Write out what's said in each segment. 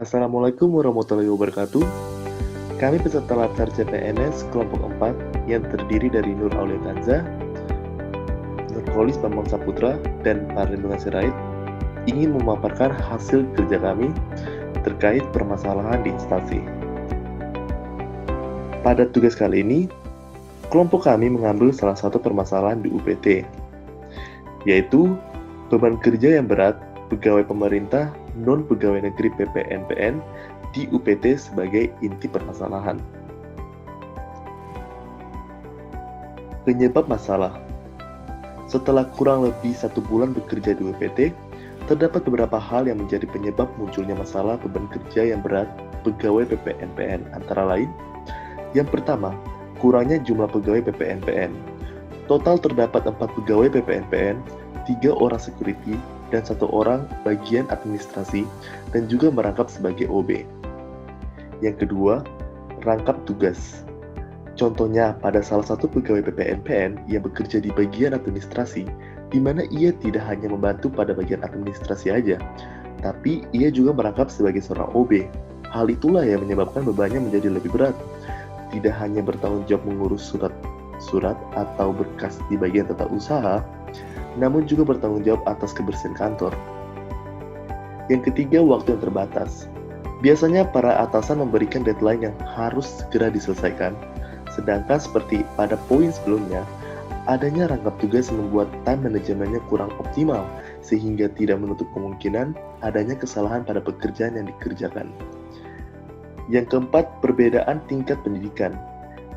Assalamualaikum warahmatullahi wabarakatuh. Kami peserta Latsar CPNS kelompok 4 yang terdiri dari Nur Aulia Tanza, Nurholis Bambang Saputra, dan Parlindungan Sirait ingin memaparkan hasil kerja kami terkait permasalahan di instansi. Pada tugas kali ini, kelompok kami mengambil salah satu permasalahan di UPT, yaitu beban kerja yang berat pegawai pemerintah non-pegawai negeri PPNPN di UPT sebagai inti permasalahan. Penyebab masalah. Setelah kurang lebih 1 bulan bekerja di UPT, terdapat beberapa hal yang menjadi penyebab munculnya masalah beban kerja yang berat pegawai PPNPN, antara lain: yang pertama, kurangnya jumlah pegawai PPNPN. Total terdapat 4 pegawai PPNPN, 3 orang security, dan 1 orang bagian administrasi, dan juga merangkap sebagai OB. Yang kedua, rangkap tugas. Contohnya, pada salah satu pegawai PPNPN yang bekerja di bagian administrasi, di mana ia tidak hanya membantu pada bagian administrasi aja, tapi ia juga merangkap sebagai seorang OB. Hal itulah yang menyebabkan bebannya menjadi lebih berat. Tidak hanya bertanggung jawab mengurus surat atau berkas di bagian tata usaha, namun juga bertanggung jawab atas kebersihan kantor. Yang ketiga, waktu yang terbatas. Biasanya para atasan memberikan deadline yang harus segera diselesaikan, sedangkan seperti pada poin sebelumnya, adanya rangkap tugas membuat time manajemennya kurang optimal, sehingga tidak menutup kemungkinan adanya kesalahan pada pekerjaan yang dikerjakan. Yang keempat, perbedaan tingkat pendidikan.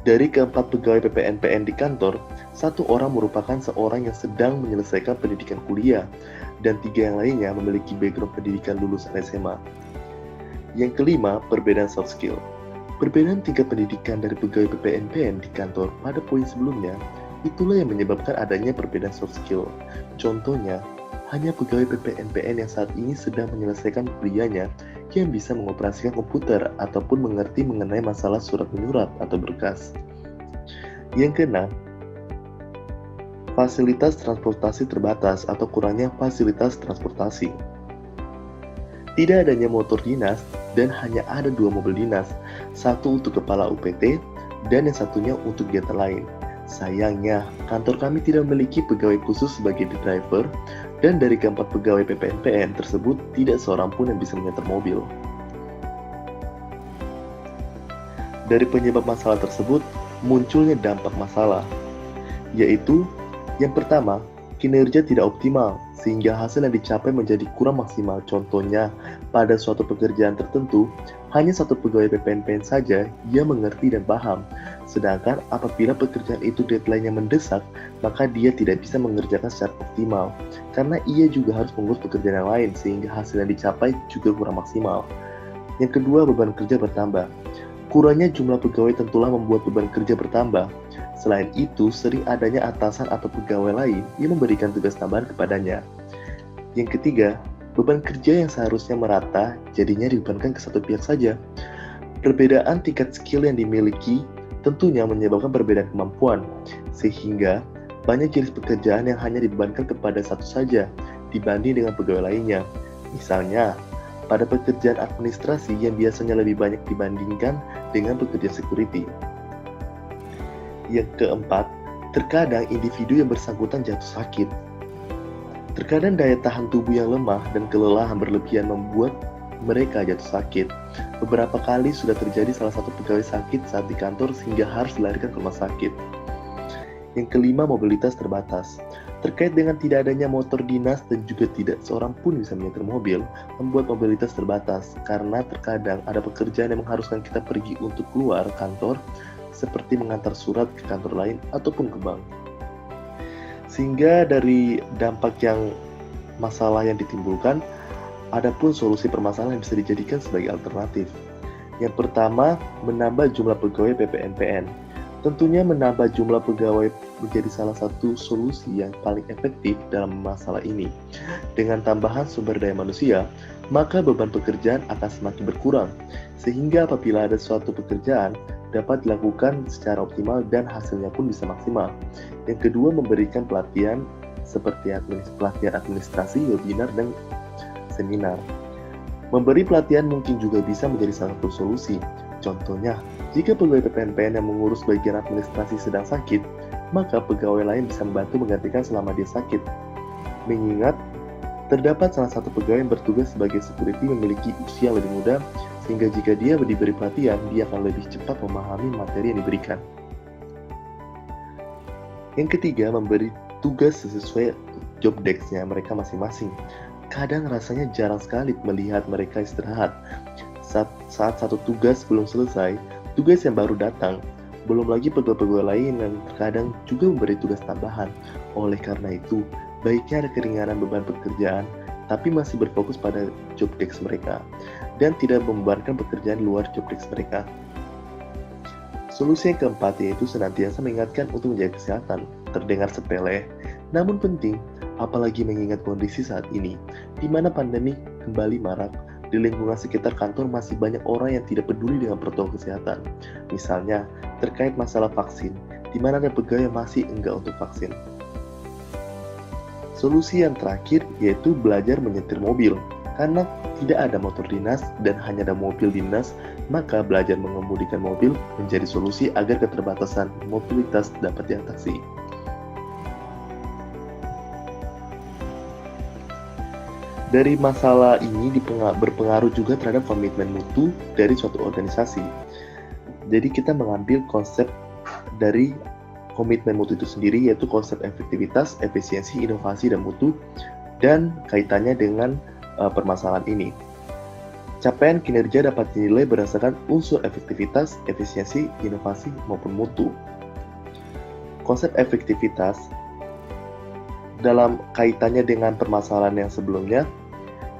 Dari keempat pegawai PPNPN di kantor, 1 orang merupakan seorang yang sedang menyelesaikan pendidikan kuliah, dan 3 yang lainnya memiliki background pendidikan lulusan SMA. Yang kelima, perbedaan soft skill. Perbedaan tingkat pendidikan dari pegawai PPNPN di kantor pada poin sebelumnya, itulah yang menyebabkan adanya perbedaan soft skill. Contohnya, hanya pegawai PPNPN yang saat ini sedang menyelesaikan kuliahnya yang bisa mengoperasikan komputer ataupun mengerti mengenai masalah surat menyurat atau berkas. Yang keenam, fasilitas transportasi terbatas atau kurangnya fasilitas transportasi. Tidak adanya motor dinas dan hanya ada 2 mobil dinas, satu untuk kepala UPT dan yang satunya untuk kegiatan lain. Sayangnya, kantor kami tidak memiliki pegawai khusus sebagai driver, dan dari keempat pegawai PPNPN tersebut tidak seorang pun yang bisa menyetir mobil. Dari penyebab masalah tersebut, munculnya dampak masalah, yaitu yang pertama, kinerja tidak optimal, sehingga hasil yang dicapai menjadi kurang maksimal. Contohnya, pada suatu pekerjaan tertentu, hanya 1 pegawai PPNPN saja yang mengerti dan paham. Sedangkan apabila pekerjaan itu deadline-nya mendesak, maka dia tidak bisa mengerjakan secara optimal, karena ia juga harus mengurus pekerjaan yang lain, sehingga hasil yang dicapai juga kurang maksimal. Yang kedua, beban kerja bertambah. Kurangnya jumlah pegawai tentulah membuat beban kerja bertambah. Selain itu, sering adanya atasan atau pegawai lain yang memberikan tugas tambahan kepadanya. Yang ketiga, beban kerja yang seharusnya merata jadinya dibebankan ke satu pihak saja. Perbedaan tingkat skill yang dimiliki tentunya menyebabkan perbedaan kemampuan, sehingga banyak jenis pekerjaan yang hanya dibebankan kepada satu saja dibanding dengan pegawai lainnya. Misalnya, pada pekerjaan administrasi yang biasanya lebih banyak dibandingkan dengan pekerjaan security. Yang keempat, terkadang individu yang bersangkutan jatuh sakit. Terkadang daya tahan tubuh yang lemah dan kelelahan berlebihan membuat mereka jatuh sakit. Beberapa kali sudah terjadi salah satu pegawai sakit saat di kantor sehingga harus dilarikan ke rumah sakit. Yang kelima, mobilitas terbatas. Terkait dengan tidak adanya motor dinas dan juga tidak seorang pun bisa menyetir mobil, membuat mobilitas terbatas karena terkadang ada pekerjaan yang mengharuskan kita pergi untuk keluar kantor, seperti mengantar surat ke kantor lain ataupun ke bank. Sehingga dari dampak yang masalah yang ditimbulkan, ada pun solusi permasalahan yang bisa dijadikan sebagai alternatif. Yang pertama, menambah jumlah pegawai PPNPN. Tentunya menambah jumlah pegawai menjadi salah satu solusi yang paling efektif dalam masalah ini. Dengan tambahan sumber daya manusia, maka beban pekerjaan akan semakin berkurang, sehingga apabila ada suatu pekerjaan dapat dilakukan secara optimal dan hasilnya pun bisa maksimal. Yang kedua, memberikan pelatihan seperti pelatihan administrasi, webinar, dan seminar. Memberi pelatihan mungkin juga bisa menjadi salah satu solusi. Contohnya, jika pegawai PPNPN yang mengurus bagian administrasi sedang sakit, maka pegawai lain bisa membantu menggantikan selama dia sakit. Mengingat, terdapat salah satu pegawai yang bertugas sebagai security memiliki usia lebih muda, sehingga jika dia diberi pelatihan, dia akan lebih cepat memahami materi yang diberikan. Yang ketiga, memberi tugas sesuai job desk-nya mereka masing-masing. Kadang rasanya jarang sekali melihat mereka istirahat. Saat satu tugas belum selesai, tugas yang baru datang. Belum lagi pegawai-pegawai lain yang terkadang juga memberi tugas tambahan. Oleh karena itu, baiknya ada keringanan beban pekerjaan, tapi masih berfokus pada job desk mereka, dan tidak membebankan pekerjaan luar job desk mereka. Solusi yang keempat yaitu senantiasa mengingatkan untuk menjaga kesehatan. Terdengar sepele, namun penting, apalagi mengingat kondisi saat ini, di mana pandemi kembali marak. Di lingkungan sekitar kantor masih banyak orang yang tidak peduli dengan protokol kesehatan. Misalnya, terkait masalah vaksin, di mana ada pegawai yang masih enggan untuk vaksin. Solusi yang terakhir yaitu belajar menyetir mobil. Karena tidak ada motor dinas dan hanya ada mobil dinas, maka belajar mengemudikan mobil menjadi solusi agar keterbatasan mobilitas dapat diatasi. Dari masalah ini berpengaruh juga terhadap komitmen mutu dari suatu organisasi. Jadi kita mengambil konsep dari komitmen mutu itu sendiri, yaitu konsep efektivitas, efisiensi, inovasi, dan mutu, dan kaitannya dengan permasalahan ini. Capaian kinerja dapat dinilai berdasarkan unsur efektivitas, efisiensi, inovasi, maupun mutu. Konsep efektivitas dalam kaitannya dengan permasalahan yang sebelumnya,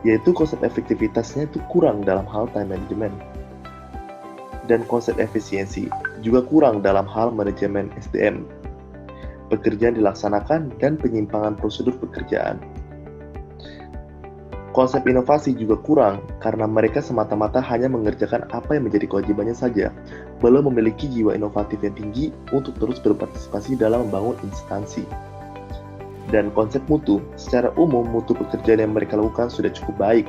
yaitu konsep efektivitasnya itu kurang dalam hal time management. Dan konsep efisiensi juga kurang dalam hal manajemen SDM. Pekerjaan dilaksanakan dan penyimpangan prosedur pekerjaan. Konsep inovasi juga kurang karena mereka semata-mata hanya mengerjakan apa yang menjadi kewajibannya saja, belum memiliki jiwa inovatif yang tinggi untuk terus berpartisipasi dalam membangun instansi. Dan konsep mutu, secara umum mutu pekerjaan yang mereka lakukan sudah cukup baik.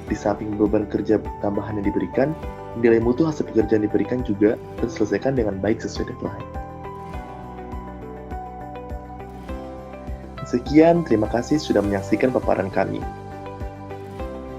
Di samping beban kerja tambahan yang diberikan, nilai mutu hasil pekerjaan diberikan juga terselesaikan dengan baik sesuai deadline. Sekian, terima kasih sudah menyaksikan paparan kami.